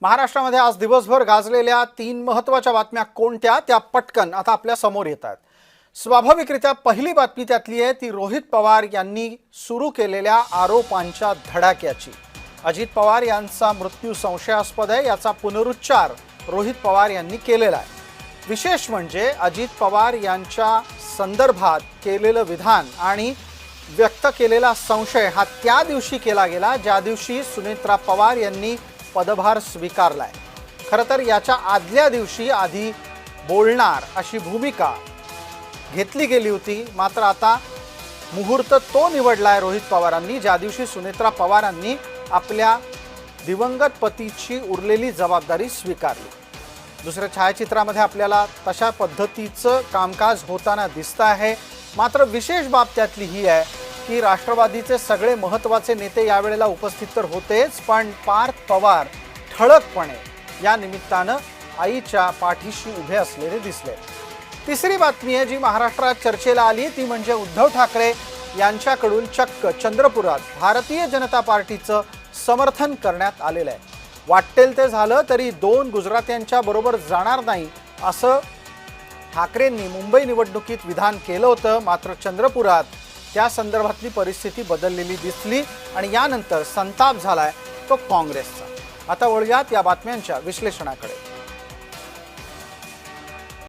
महाराष्ट्रामध्ये आज दिवसभर गाजलेल्या 3 महत्त्वाच्या बातम्या कोणत्या त्या पटकन आता आपल्या समोर येतात। स्वाभाविकरित्या पहिली बातमी त्यातली आहे ती रोहित पवार यांनी सुरू केलेल्या आरोपांच्या धडाक्याची। अजित पवार यांचा मृत्यू संशयास्पद आहे याचा पुनरुच्चार रोहित पवार यांनी केलेला आहे। विशेष म्हणजे अजित पवार यांच्या संदर्भात केलेलं विधान आणि व्यक्त केलेला संशय हा त्या दिवशी केला गेला ज्या दिवशी सुनेत्रा पवार यांनी पदभार स्वीकारलाय। खरं तर याच्या आदल्या दिवशी आधी बोलणार अशी भूमिका घेतली गेली होती, मात्र आता मुहूर्त तो निवडलाय रोहित पवारांनी ज्या दिवशी सुनेत्रा पवारांनी आपल्या दिवंगत पतीची उरलेली जबाबदारी स्वीकारली। दुसऱ्या छायाचित्रामध्ये आपल्याला तशा पद्धतीचं कामकाज होताना दिसत आहे। मात्र विशेष बाब त्यातली ही आहे की राष्ट्रवादीचे सगळे महत्त्वाचे नेते यावेळेला उपस्थित तर होतेच, पण पार्थ पवार ठळकपणे या निमित्तानं आईच्या पाठीशी उभे असलेले दिसले। तिसरी बातमी आहे जी महाराष्ट्रात चर्चेला आली ती म्हणजे उद्धव ठाकरे यांच्याकडून चक्क चंद्रपुरात भारतीय जनता पार्टीचं समर्थन करण्यात आलेलं आहे। वाटेल ते झालं तरी 2 गुजरात्यांच्या बरोबर जाणार नाही असं ठाकरेंनी मुंबई निवडणुकीत विधान केलं होतं, मात्र चंद्रपुरात त्या संदर्भातली परिस्थिती बदललेली दिसली आणि यानंतर संताप झालाय तो काँग्रेसचा। आता वळूयात या बातम्यांच्या विश्लेषणाकडे।